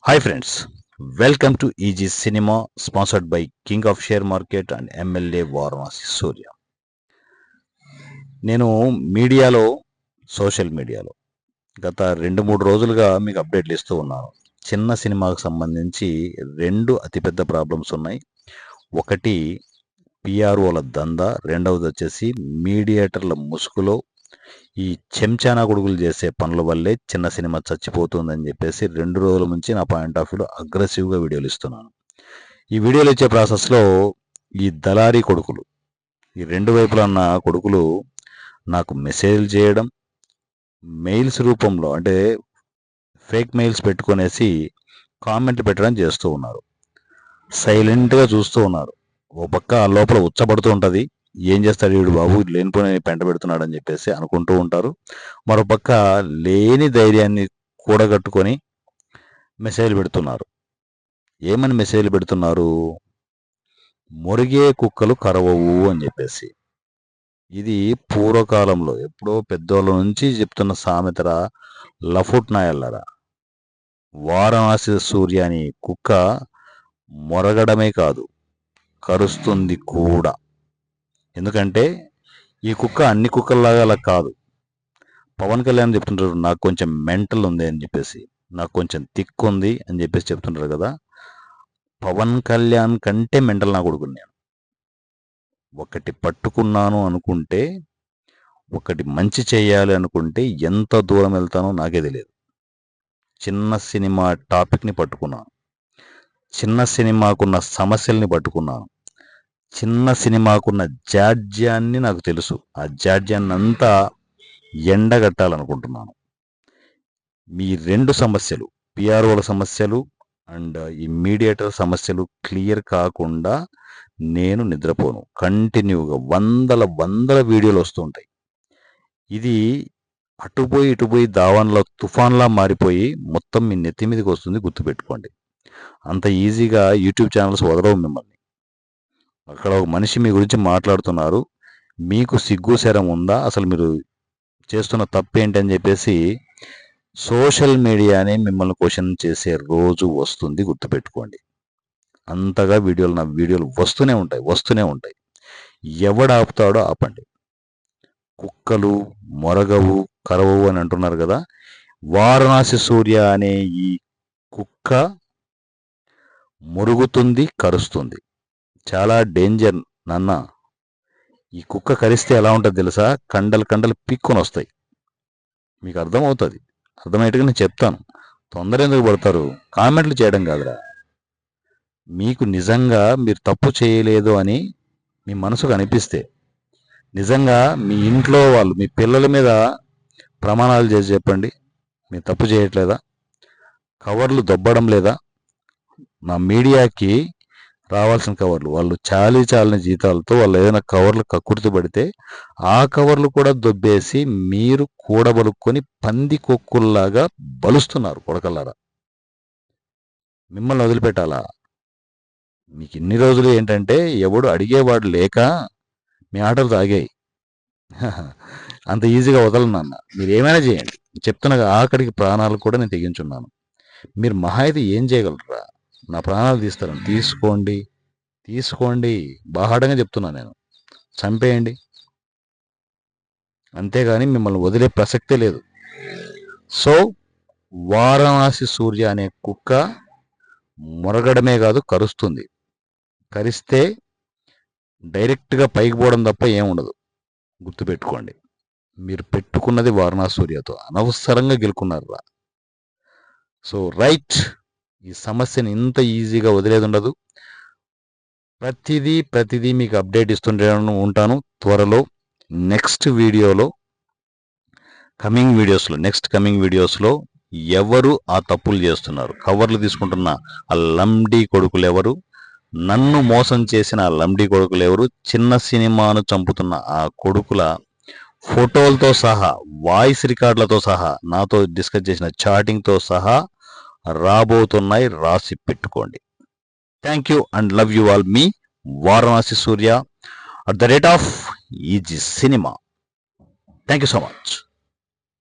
Hi friends, welcome to EG Cinema sponsored by King of Share Market and MLA Varanasi Surya. నేను మీడియాలో social మీడియాలో గత 2-3 రోజులుగా మీకు అప్డేట్లు ఇస్తూ ఉన్నాను. చిన్న సినిమాకు సంబంధించి 2 అతిపెద్ద ప్రాబ్లమ్స్ ఉన్నాయి. ఒకటి పిఆర్ఓల దందా, రెండవది వచ్చేసి మీడియేటర్ల ముసుగులో ఈ చెంచానా కొడుకులు చేసే పనుల వల్లే చిన్న సినిమా చచ్చిపోతుందని చెప్పేసి 2 రోజుల నుంచి నా పాయింట్ ఆఫ్ వ్యూలో అగ్రెసివ్గా వీడియోలు ఇస్తున్నాను. ఈ వీడియోలు ఇచ్చే ప్రాసెస్లో ఈ దళారీ కొడుకులు, ఈ 2 వైపులా ఉన్న కొడుకులు నాకు మెసేజ్లు చేయడం, మెయిల్స్ రూపంలో అంటే ఫేక్ మెయిల్స్ పెట్టుకునేసి కామెంట్లు పెట్టడం చేస్తూ ఉన్నారు. సైలెంట్గా చూస్తూ ఉన్నారు. ఓ పక్క లోపల ఉచ్చబడుతూ ఉంటుంది, ఏం చేస్తాడు వీడు బాబు లేనిపోయిన పెంట పెడుతున్నాడు అని చెప్పేసి అనుకుంటూ ఉంటారు. మరోపక్క లేని ధైర్యాన్ని కూడగట్టుకొని మెసేజ్లు పెడుతున్నారు. ఏమని మెసేజ్లు పెడుతున్నారు? మురిగే కుక్కలు కరవవు అని చెప్పేసి. ఇది పూర్వకాలంలో ఎప్పుడో పెద్దోళ్ళ నుంచి చెప్తున్న సామెతరా లఫుట్ నాయల్లరా. వారణాసి సూర్య అని కుక్క మొరగడమే కాదు, కరుస్తుంది కూడా. ఎందుకంటే ఈ కుక్క అన్ని కుక్కల్లాగా అలా కాదు. పవన్ కళ్యాణ్ చెప్తుంటారు నాకు కొంచెం మెంటల్ ఉంది అని చెప్పేసి, నాకు కొంచెం తిక్కు ఉంది అని చెప్పేసి చెప్తుంటారు కదా. పవన్ కళ్యాణ్ కంటే మెంటల్ నా కొడుకుని నేను. ఒకటి పట్టుకున్నాను అనుకుంటే, ఒకటి మంచి చేయాలి అనుకుంటే ఎంత దూరం వెళ్తానో నాకే తెలియదు. చిన్న సినిమా టాపిక్ని పట్టుకున్నాను, చిన్న సినిమాకున్న సమస్యల్ని పట్టుకున్నాను, చిన్న సినిమాకున్న జాడ్యాన్ని నాకు తెలుసు. ఆ జాడ్యాన్ని అంతా ఎండగట్టాలనుకుంటున్నాను. మీ 2 సమస్యలు, పిఆర్ఓల సమస్యలు అండ్ ఈ మీడియేటర్ సమస్యలు క్లియర్ కాకుండా నేను నిద్రపోను. కంటిన్యూగా వందల వీడియోలు వస్తుంటాయి. ఇది అటుపోయి దావాన్లో తుఫాన్లా మారిపోయి మొత్తం మీ నెత్తి మీదకి వస్తుంది, గుర్తుపెట్టుకోండి. అంత ఈజీగా యూట్యూబ్ ఛానల్స్ వదలవు మిమ్మల్ని. అక్కడ ఒక మనిషి మీ గురించి మాట్లాడుతున్నారు, మీకు సిగ్గు శరం ఉందా, అసలు మీరు చేస్తున్న తప్పేంటి అని చెప్పేసి సోషల్ మీడియానే మిమ్మల్ని క్వశ్చన్ చేసే రోజు వస్తుంది, గుర్తుపెట్టుకోండి. అంతగా నా వీడియోలు వస్తూనే ఉంటాయి. ఎవడు ఆపుతాడో ఆపండి. కుక్కలు మొరగవు కరవవు అని అంటున్నారు కదా. వారణాసి సూర్య అనే ఈ కుక్క మురుగుతుంది, కరుస్తుంది. చాలా డేంజర్ నాన్న. ఈ కుక్క కరిస్తే ఎలా ఉంటుంది తెలుసా? కండలు పిక్కుని వస్తాయి. మీకు అర్థమవుతుంది. అర్థమయ్యేట్టుగా నేను చెప్తాను. తొందర ఎందుకు పడతారు? కామెంట్లు చేయడం కాదురా. మీకు నిజంగా మీరు తప్పు చేయలేదు అని మీ మనసుకు అనిపిస్తే, నిజంగా మీ ఇంట్లో వాళ్ళు మీ పిల్లల మీద ప్రమాణాలు చేసి చెప్పండి, మీరు తప్పు చేయట్లేదా, కవర్లు దొబ్బడం లేదా. నా మీడియాకి రావాల్సిన కవర్లు వాళ్ళు చాలని జీతాలతో వాళ్ళు ఏదైనా కవర్లు కక్కుర్తి పడితే ఆ కవర్లు కూడా దొబ్బేసి మీరు కూడబలుక్కొని పంది కొక్కుల్లాగా బలుస్తున్నారు కొడకల్లారా. మిమ్మల్ని వదిలిపెట్టాలా? మీకు ఇన్ని రోజులు ఏంటంటే ఎవడు అడిగేవాడు లేక మీ ఆటలు తాగాయి. అంత ఈజీగా వదలనన్న. మీరు ఏమైనా చేయండి, చెప్తున్న ఆఖరికి ప్రాణాలు కూడా నేను తెగించున్నాను. మీరు మహా అయితే ఏం చేయగలరా? నా ప్రాణాలు తీస్తారని తీసుకోండి. బాహాటంగా చెప్తున్నా నేను. చంపేయండి, అంతేగాని మిమ్మల్ని వదిలే ప్రసక్తే లేదు. సో వారణాసి సూర్య అనే కుక్క మొరగడమే కాదు, కరుస్తుంది. కరిస్తే డైరెక్ట్గా పైకి పోవడం తప్ప ఏముండదు, గుర్తుపెట్టుకోండి. మీరు పెట్టుకున్నది వారణాసి సూర్యతో, అనవసరంగా గెలుకున్నారా. సో రైట్, ఈ సమస్యని ఇంత ఈజీగా వదిలేది ఉండదు. ప్రతిదీ మీకు అప్డేట్ ఇస్తుంటే ఉంటాను. త్వరలో నెక్స్ట్ కమింగ్ వీడియోస్లో ఎవరు ఆ తప్పులు చేస్తున్నారు, కవర్లు తీసుకుంటున్న ఆ లండీ కొడుకులు ఎవరు, నన్ను మోసం చేసిన ఆ లండీ కొడుకులు ఎవరు, చిన్న సినిమాను చంపుతున్న ఆ కొడుకుల ఫోటోలతో సహా, వాయిస్ రికార్డులతో సహా, నాతో డిస్కస్ చేసిన చాటింగ్తో సహా రాబోతున్నాయి. రాసి పెట్టుకోండి. Thank you and love you all. Me Varanasi Surya @ EG Cinema. Thank you so much.